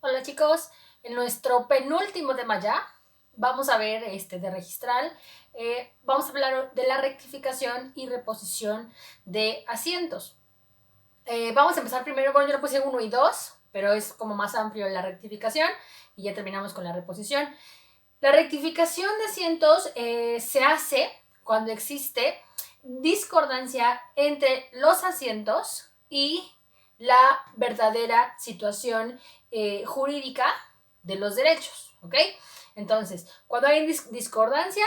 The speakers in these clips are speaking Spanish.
Hola chicos, en nuestro penúltimo tema ya, vamos a ver de registral, vamos a hablar de la rectificación y reposición de asientos. Vamos a empezar primero, bueno yo lo puse 1 y 2, pero es como más amplio la rectificación y ya terminamos con la reposición. La rectificación de asientos se hace cuando existe discordancia entre los asientos y la verdadera situación jurídica de los derechos, ¿ok? Entonces, cuando hay discordancia,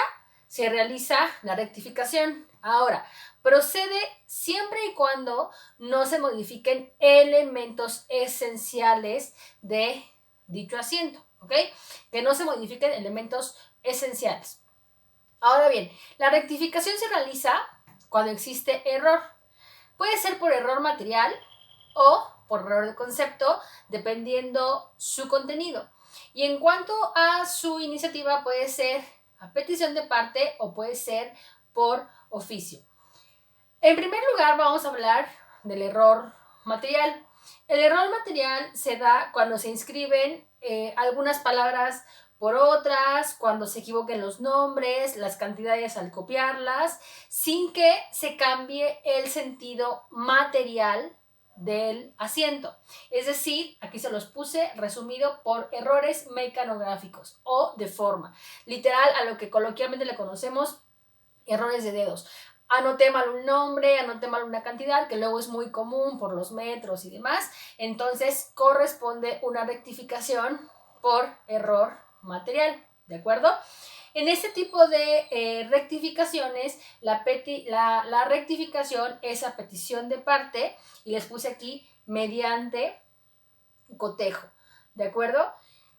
se realiza la rectificación. Ahora, procede siempre y cuando no se modifiquen elementos esenciales de dicho asiento, ¿ok? Que no se modifiquen elementos esenciales. Ahora bien, la rectificación se realiza cuando existe error. Puede ser por error material o por error de concepto, dependiendo su contenido. Y en cuanto a su iniciativa, puede ser a petición de parte o puede ser por oficio. En primer lugar, vamos a hablar del error material. El error material se da cuando se inscriben algunas palabras por otras, cuando se equivoquen los nombres, las cantidades al copiarlas, sin que se cambie el sentido material del asiento. Es decir, aquí se los puse resumido por errores mecanográficos o de forma. Literal, a lo que coloquialmente le conocemos errores de dedos. Anoté mal un nombre, anoté mal una cantidad, que luego es muy común por los metros y demás. Entonces corresponde una rectificación por error material, ¿de acuerdo? En este tipo de rectificaciones, la rectificación es a petición de parte, y les puse aquí mediante cotejo, ¿de acuerdo?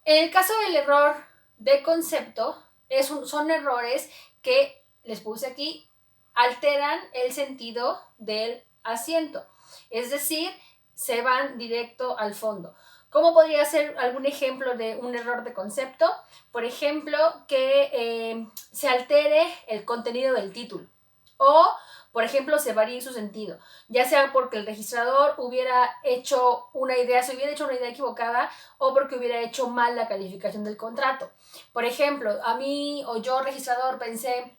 En el caso del error de concepto, son errores que les puse aquí, alteran el sentido del asiento. Es decir, se van directo al fondo. ¿Cómo podría ser algún ejemplo de un error de concepto? Por ejemplo, que se altere el contenido del título. O, por ejemplo, se varíe su sentido. Ya sea porque el registrador hubiera hecho una idea, se hubiera hecho una idea equivocada, o porque hubiera hecho mal la calificación del contrato. Por ejemplo, a mí o yo, registrador, pensé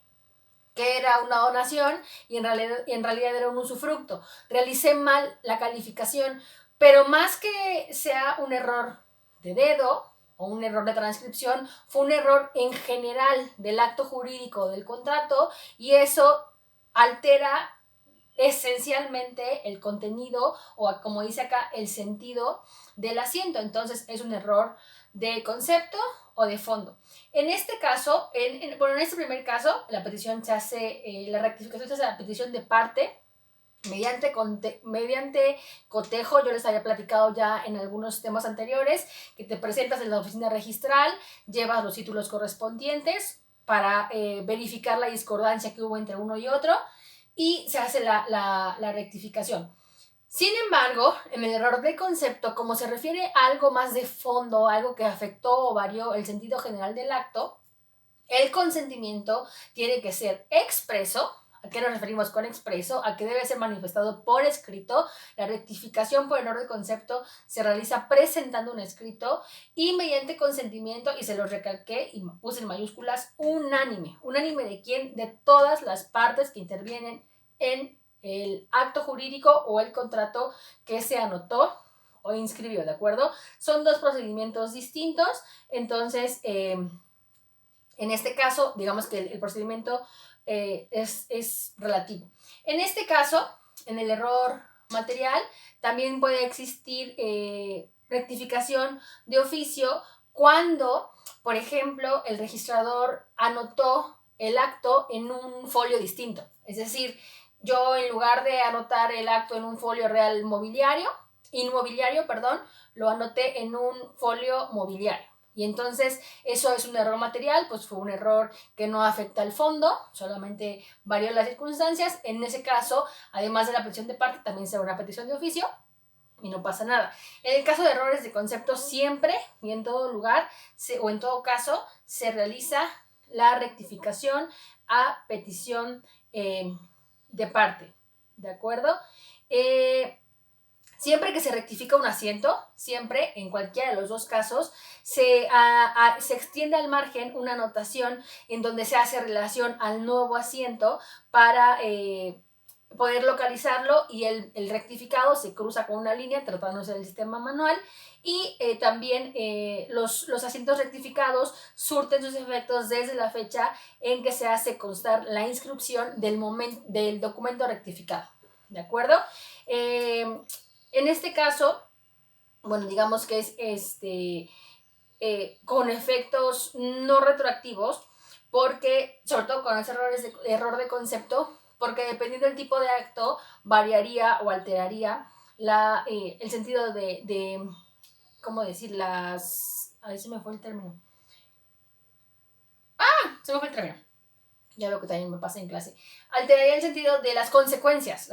que era una donación y en realidad era un usufructo. Realicé mal la calificación, pero más que sea un error de dedo o un error de transcripción, fue un error en general del acto jurídico del contrato, y eso altera esencialmente el contenido o, como dice acá, el sentido del asiento. Entonces es un error de concepto o de fondo. En este caso, en este primer caso, la petición se hace, la rectificación se hace a la petición de parte mediante cotejo. Yo les había platicado ya en algunos temas anteriores que te presentas en la oficina registral, llevas los títulos correspondientes para verificar la discordancia que hubo entre uno y otro, y se hace la rectificación. Sin embargo, en el error de concepto, como se refiere a algo más de fondo, algo que afectó o varió el sentido general del acto, el consentimiento tiene que ser expreso. ¿A qué nos referimos con expreso? A que debe ser manifestado por escrito. La rectificación por error de concepto se realiza presentando un escrito y mediante consentimiento, y se lo recalqué y puse en mayúsculas, unánime. ¿Unánime de quién? De todas las partes que intervienen en el acto jurídico o el contrato que se anotó o inscribió, ¿de acuerdo? Son dos procedimientos distintos. Entonces, en este caso, digamos que el procedimiento es relativo. En este caso, en el error material, también puede existir rectificación de oficio cuando, por ejemplo, el registrador anotó el acto en un folio distinto. Es decir, yo, en lugar de anotar el acto en un folio real inmobiliario, lo anoté en un folio mobiliario. Y entonces eso es un error material, pues fue un error que no afecta al fondo, solamente varió las circunstancias. En ese caso, además de la petición de parte, también será una petición de oficio y no pasa nada. En el caso de errores de concepto, siempre y en todo lugar o en todo caso se realiza la rectificación a petición de parte, ¿de acuerdo? Siempre que se rectifica un asiento, siempre, en cualquiera de los dos casos, se extiende al margen una anotación en donde se hace relación al nuevo asiento para poder localizarlo, y el rectificado se cruza con una línea tratándose del sistema manual, y también los asientos rectificados surten sus efectos desde la fecha en que se hace constar la inscripción del documento rectificado. ¿De acuerdo? En este caso, bueno, digamos que es con efectos no retroactivos, porque, sobre todo con ese error de concepto, porque dependiendo del tipo de acto, variaría o alteraría el sentido de, ¿cómo decir? A ver, se me fue el término. Se me fue el término. Ya veo que también me pasa en clase. Alteraría el sentido de las consecuencias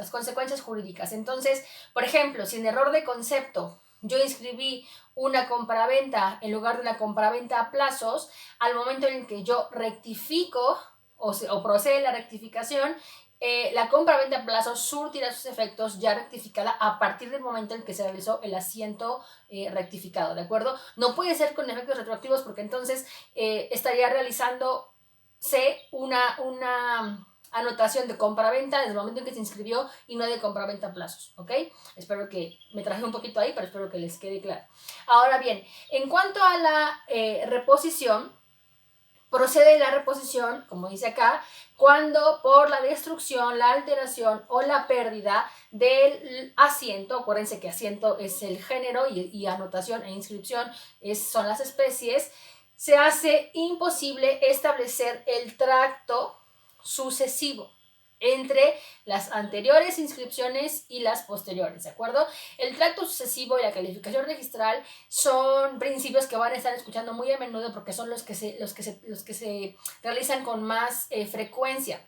jurídicas. Entonces, por ejemplo, si en error de concepto yo inscribí una compraventa en lugar de una compraventa a plazos, al momento en que yo rectifico o procede la rectificación, la compraventa a plazos surtirá sus efectos ya rectificada a partir del momento en que se realizó el asiento rectificado, ¿de acuerdo? No puede ser con efectos retroactivos, porque entonces estaría realizando una anotación de compraventa desde el momento en que se inscribió y no de compraventa a plazos, ¿ok? Espero que me traje un poquito ahí, pero espero que les quede claro. Ahora bien, en cuanto a la reposición, procede la reposición, como dice acá, cuando por la destrucción, la alteración o la pérdida del asiento, acuérdense que asiento es el género y anotación e inscripción son las especies, se hace imposible establecer el tracto sucesivo entre las anteriores inscripciones y las posteriores, ¿de acuerdo? El tracto sucesivo y la calificación registral son principios que van a estar escuchando muy a menudo, porque son los que se realizan con más frecuencia.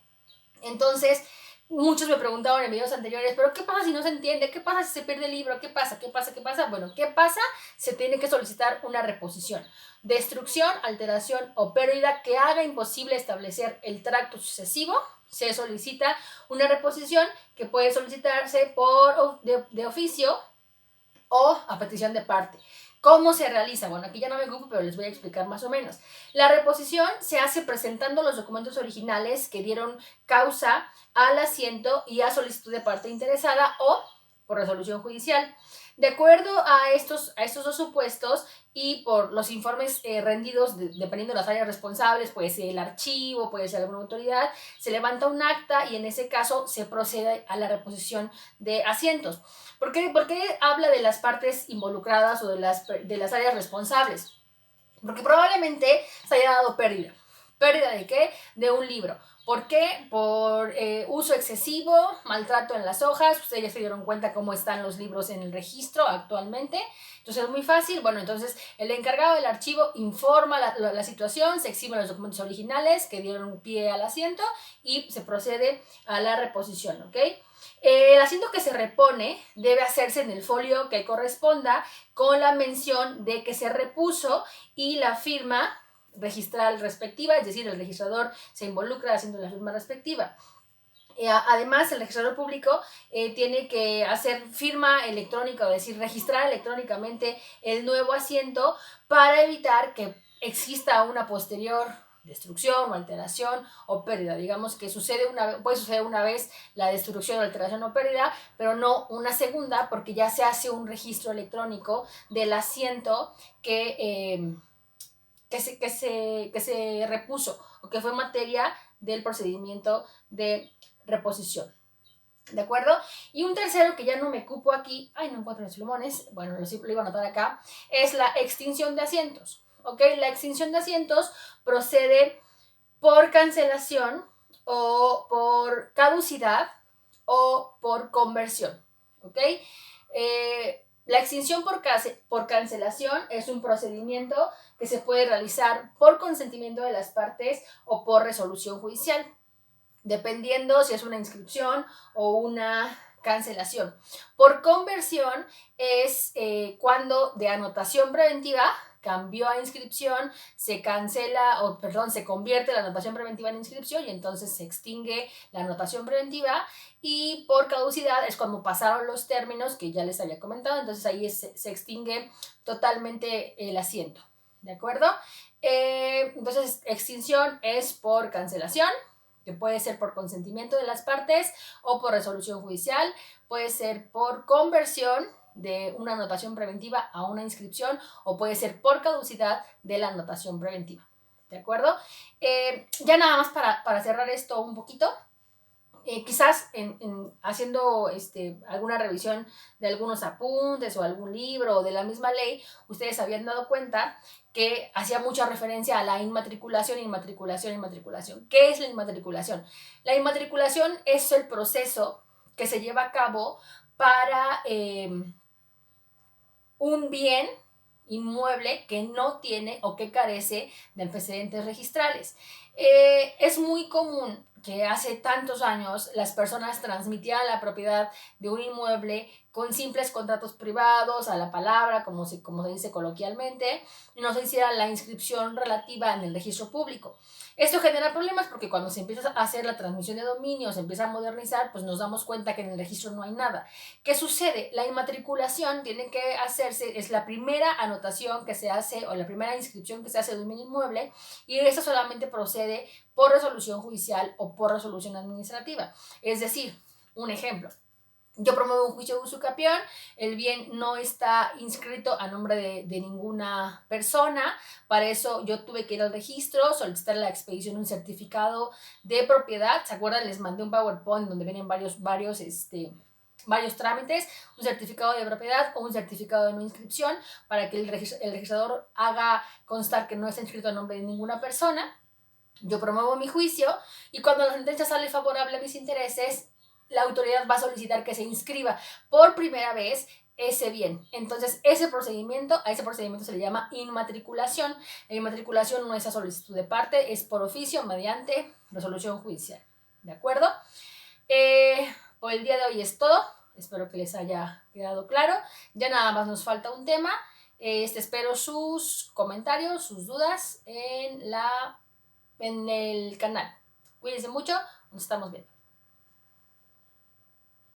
Entonces, muchos me preguntaban en videos anteriores, pero ¿qué pasa si no se entiende? ¿Qué pasa si se pierde el libro? ¿Qué pasa? ¿Qué pasa? ¿Qué pasa? Bueno, ¿qué pasa? Se tiene que solicitar una reposición. Destrucción, alteración o pérdida que haga imposible establecer el tracto sucesivo, se solicita una reposición que puede solicitarse de oficio o a petición de parte. ¿Cómo se realiza? Bueno, aquí ya no me ocupo, pero les voy a explicar más o menos. La reposición se hace presentando los documentos originales que dieron causa al asiento y a solicitud de parte interesada o por resolución judicial. De acuerdo a estos dos supuestos y por los informes rendidos, dependiendo de las áreas responsables, puede ser el archivo, puede ser alguna autoridad, se levanta un acta y en ese caso se procede a la reposición de asientos. ¿Por qué habla de las partes involucradas o de las áreas responsables? Porque probablemente se haya dado pérdida. ¿Pérdida de qué? De un libro. ¿Por qué? Por uso excesivo, maltrato en las hojas. Ustedes ya se dieron cuenta cómo están los libros en el registro actualmente. Entonces es muy fácil. Bueno, entonces el encargado del archivo informa la situación, se exhiben los documentos originales que dieron pie al asiento y se procede a la reposición, ¿ok? El asiento que se repone debe hacerse en el folio que corresponda, con la mención de que se repuso y la firma registral respectiva, es decir, el registrador se involucra haciendo la firma respectiva. Además, el registrador público tiene que hacer firma electrónica, o decir, registrar electrónicamente el nuevo asiento para evitar que exista una posterior destrucción o alteración o pérdida. Digamos que puede suceder una vez la destrucción, alteración o pérdida, pero no una segunda, porque ya se hace un registro electrónico del asiento que se repuso o que fue materia del procedimiento de reposición. ¿De acuerdo? Y un tercero que ya no me cupo aquí, no encuentro los plumones, bueno, lo iba a anotar acá, es la extinción de asientos. ¿Ok? La extinción de asientos procede por cancelación o por caducidad o por conversión. ¿Ok? La extinción por cancelación es un procedimiento que se puede realizar por consentimiento de las partes o por resolución judicial, dependiendo si es una inscripción o una cancelación. Por conversión es cuando de anotación preventiva cambió a inscripción, se cancela, o perdón, se convierte la anotación preventiva en inscripción y entonces se extingue la anotación preventiva. Y por caducidad es cuando pasaron los términos que ya les había comentado, entonces ahí se extingue totalmente el asiento, ¿de acuerdo? Entonces, extinción es por cancelación, que puede ser por consentimiento de las partes o por resolución judicial, puede ser por conversión de una anotación preventiva a una inscripción o puede ser por caducidad de la anotación preventiva. ¿De acuerdo? Ya nada más para cerrar esto un poquito, quizás haciendo alguna revisión de algunos apuntes o algún libro o de la misma ley, ustedes habían dado cuenta que hacía mucha referencia a la inmatriculación, inmatriculación, inmatriculación. ¿Qué es la inmatriculación? La inmatriculación es el proceso que se lleva a cabo para un bien inmueble que no tiene o que carece de antecedentes registrales. Es muy común que hace tantos años las personas transmitieran la propiedad de un inmueble con simples contratos privados, a la palabra, como se dice coloquialmente, y no se hiciera la inscripción relativa en el registro público. Esto genera problemas porque cuando se empieza a hacer la transmisión de dominio, se empieza a modernizar, pues nos damos cuenta que en el registro no hay nada. ¿Qué sucede? La inmatriculación tiene que hacerse, es la primera anotación que se hace o la primera inscripción que se hace de un inmueble y esa solamente procede por resolución judicial o por resolución administrativa. Es decir, un ejemplo. Yo promuevo un juicio de uso capión, el bien no está inscrito a nombre de ninguna persona, para eso yo tuve que ir al registro, solicitar la expedición de un certificado de propiedad, ¿se acuerdan? Les mandé un PowerPoint donde vienen varios trámites, un certificado de propiedad o un certificado de no inscripción para que el registrador haga constar que no está inscrito a nombre de ninguna persona. Yo promuevo mi juicio y cuando la sentencia sale favorable a mis intereses, la autoridad va a solicitar que se inscriba por primera vez ese bien. Entonces, a ese procedimiento se le llama inmatriculación. La inmatriculación no es a solicitud de parte, es por oficio mediante resolución judicial. ¿De acuerdo? Por el día de hoy es todo. Espero que les haya quedado claro. Ya nada más nos falta un tema. Espero sus comentarios, sus dudas en el canal. Cuídense mucho, nos estamos viendo.